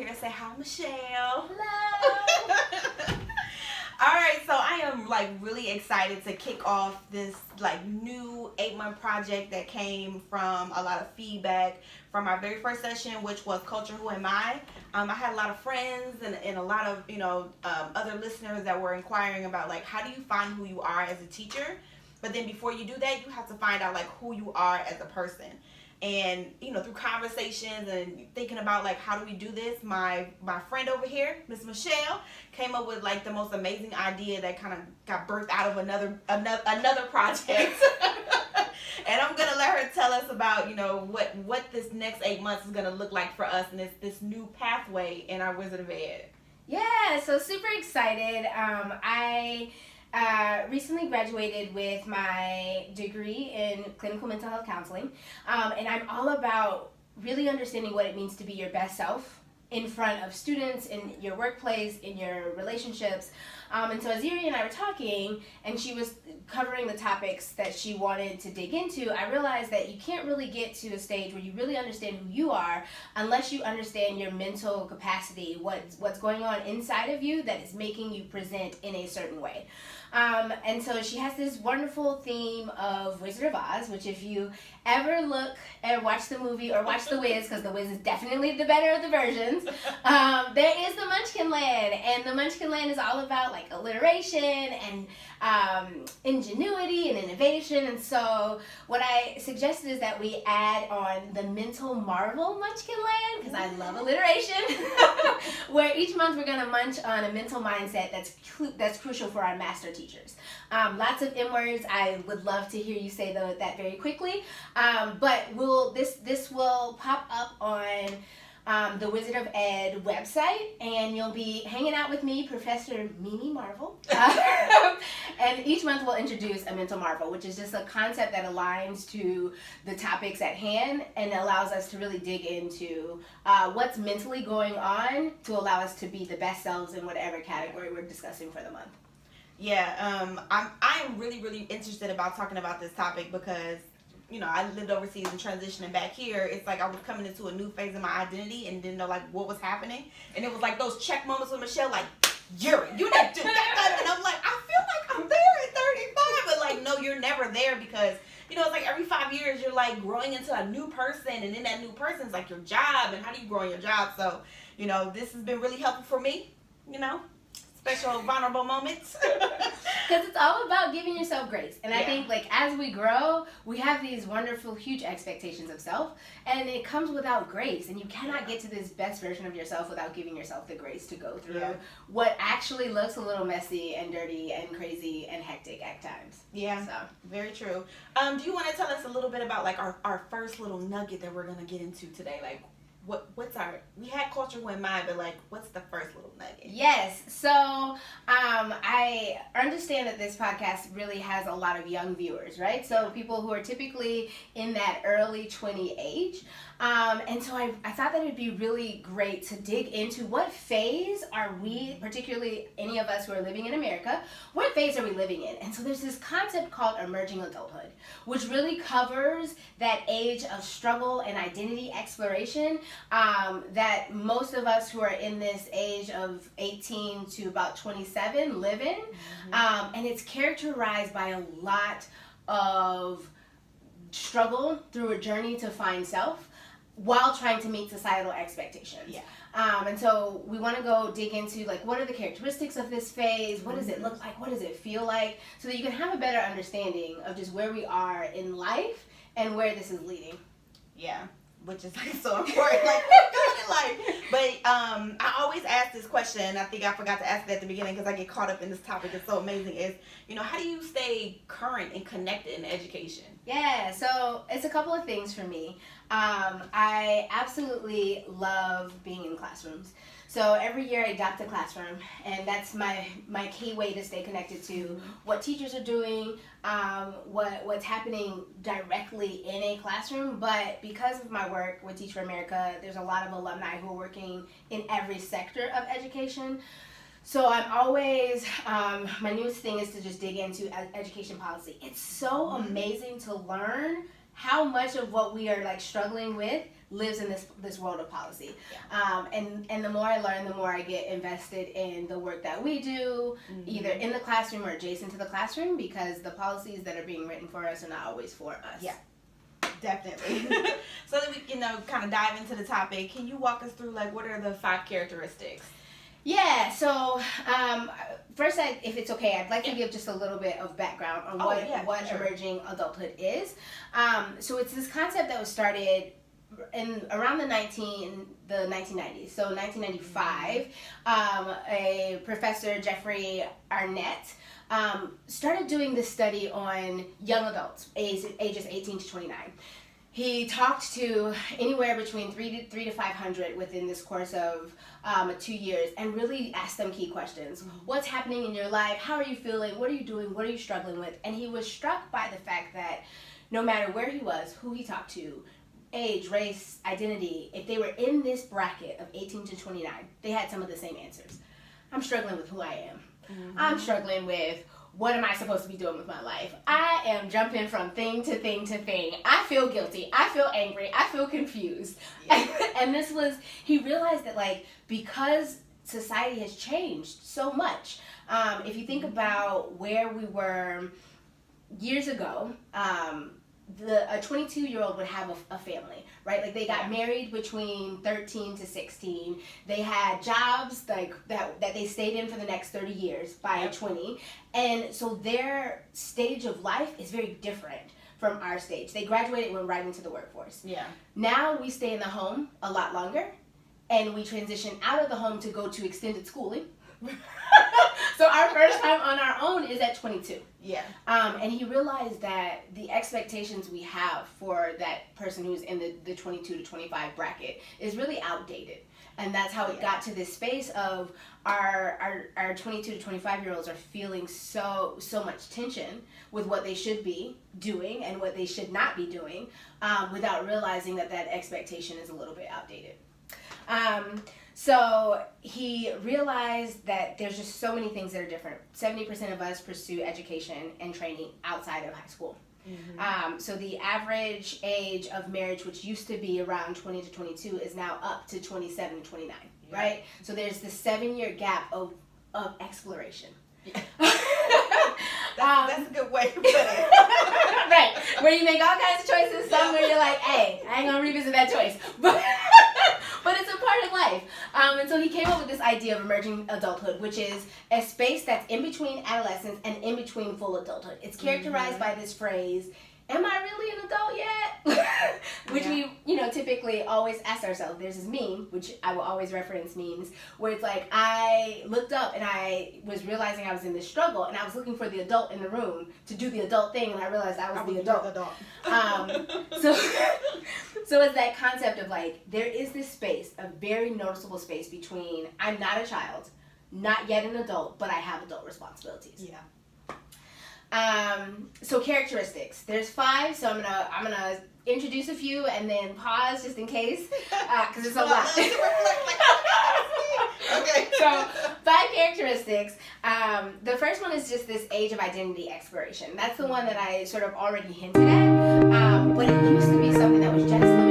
to say hi, Michelle. Hello. All right, so I am like really excited to kick off this like new 8-month project that came from a lot of feedback from our very first session, which was Culture Who Am I. I had a lot of friends and a lot of other listeners that were inquiring about like how do you find who you are as a teacher, but then before you do that, you have to find out like who you are as a person. And through conversations and thinking about like how do we do this, my friend over here, Miss Michelle, came up with like the most amazing idea that kind of got birthed out of another project. And I'm gonna let her tell us about what this next 8 months is gonna look like for us and this new pathway in our Wizard of Ed. Yeah, so super excited. I recently graduated with my degree in clinical mental health counseling, and I'm all about really understanding what it means to be your best self in front of students, in your workplace, in your relationships. And so as Yuri and I were talking, and she was covering the topics that she wanted to dig into, I realized that you can't really get to a stage where you really understand who you are unless you understand your mental capacity, what's going on inside of you that is making you present in a certain way. And so she has this wonderful theme of Wizard of Oz, which if you ever look and watch the movie or watch The Wiz, because The Wiz is definitely the better of the versions, there is the Munchkin Land, and the Munchkin Land is all about like alliteration and ingenuity and innovation. And so what I suggested is that we add on the mental marvel Munchkin Land, because I love alliteration, where each month we're going to munch on a mental mindset that's crucial for our master teachers. Lots of M words. I would love to hear you say that very quickly. But this will pop up on the Wizard of Ed website, and you'll be hanging out with me, Professor Mimi Marvel. And each month we'll introduce a mental marvel, which is just a concept that aligns to the topics at hand and allows us to really dig into what's mentally going on to allow us to be the best selves in whatever category we're discussing for the month. Yeah, I'm really, really interested about talking about this topic because I lived overseas and transitioning back here. It's like I was coming into a new phase of my identity and didn't know like what was happening. And it was like those check moments with Michelle, like, Yuri, you didn't do that. And I'm like, I feel like I'm there at 35. But like, no, you're never there because, it's like every 5 years you're like growing into a new person. And then that new person's like your job. And how do you grow in your job? So, this has been really helpful for me, special vulnerable moments. Because it's all about giving yourself grace. And I think like as we grow, we have these wonderful, huge expectations of self, and it comes without grace. And you cannot get to this best version of yourself without giving yourself the grace to go through what actually looks a little messy and dirty and crazy and hectic at times. Yeah, so very true. Do you want to tell us a little bit about like our first little nugget that we're going to get into today? Like we had Culture Who Am I, but like what's the first little nugget? Yes, so I understand that this podcast really has a lot of young viewers, right? So people who are typically in that early 20 age. And so I thought that it would be really great to dig into what phase are we, particularly any of us who are living in America, what phase are we living in? And so there's this concept called emerging adulthood, which really covers that age of struggle and identity exploration that most of us who are in this age of 18 to about 27 live in. And it's characterized by a lot of struggle through a journey to find self while trying to meet societal expectations. Yeah. And so we want to go dig into like what are the characteristics of this phase, what does it look like, what does it feel like, so that you can have a better understanding of just where we are in life and where this is leading. Yeah, which is like so important. Like, what good in life? But I always ask this question, and I think I forgot to ask it at the beginning because I get caught up in this topic. It's so amazing. Is how do you stay current and connected in education? Yeah, so it's a couple of things for me. I absolutely love being in classrooms. So every year I adopt a classroom, and that's my key way to stay connected to what teachers are doing, what's happening directly in a classroom. But because of my work with Teach for America, there's a lot of alumni who are working in every sector of education. So I'm always, my newest thing is to just dig into education policy. It's so amazing to learn how much of what we are like struggling with lives in this world of policy. Yeah. And the more I learn, the more I get invested in the work that we do, either in the classroom or adjacent to the classroom, because the policies that are being written for us are not always for us. Yeah. Definitely. So that we can kind of dive into the topic, can you walk us through like what are the 5 characteristics? Yeah, so first, if it's okay, I'd like to give just a little bit of background on what sure. emerging adulthood is. So it's this concept that was started in around the 1990s. So 1995, a professor, Jeffrey Arnett, started doing this study on young adults, ages 18 to 29. He talked to anywhere between 300 to 500 within this course of 2 years, and really asked them key questions. What's happening in your life? How are you feeling? What are you doing? What are you struggling with? And he was struck by the fact that no matter where he was, who he talked to, age, race, identity, if they were in this bracket of 18 to 29, they had some of the same answers. I'm struggling with who I am. I'm struggling with what am I supposed to be doing with my life? I am jumping from thing to thing to thing. I feel guilty. I feel angry. I feel confused. Yeah. And he realized that like, because society has changed so much, if you think about where we were years ago, a 22-year-old would have a family, right? Like they got married between 13 to 16. They had jobs like that they stayed in for the next 30 years by 20. And so their stage of life is very different from our stage. They graduated and went right into the workforce. Yeah. Now we stay in the home a lot longer, and we transition out of the home to go to extended schooling. So our first time on our own is at 22. Yeah. And he realized that the expectations we have for that person who's in the 22 to 25 bracket is really outdated. And that's how it got to this space of our 22 to 25-year-olds are feeling so much tension with what they should be doing and what they should not be doing, without realizing that expectation is a little bit outdated. So he realized that there's just so many things that are different. 70% of us pursue education and training outside of high school. So the average age of marriage, which used to be around 20 to 22, is now up to 27 to 29, right? So there's this 7-year gap of exploration. That's a good way to put it. Right, where you make all kinds of choices, some where you're like, hey, I ain't gonna revisit that choice. But it's a part of life. And so he came up with this idea of emerging adulthood, which is a space that's in between adolescence and in between full adulthood. It's characterized by this phrase, am I really an adult yet? Which we, typically always ask ourselves. There's this meme, which I will always reference memes, where it's like, I looked up and I was realizing I was in this struggle, and I was looking for the adult in the room to do the adult thing, and I realized I was the adult. So it's that concept of like, there is this space, a very noticeable space between I'm not a child, not yet an adult, but I have adult responsibilities. Yeah. So characteristics. There's 5, so I'm gonna introduce a few and then pause just in case, because it's a lot. Okay. So 5 characteristics. The first one is just this age of identity exploration. That's the one that I sort of already hinted at, but it used to be something that was just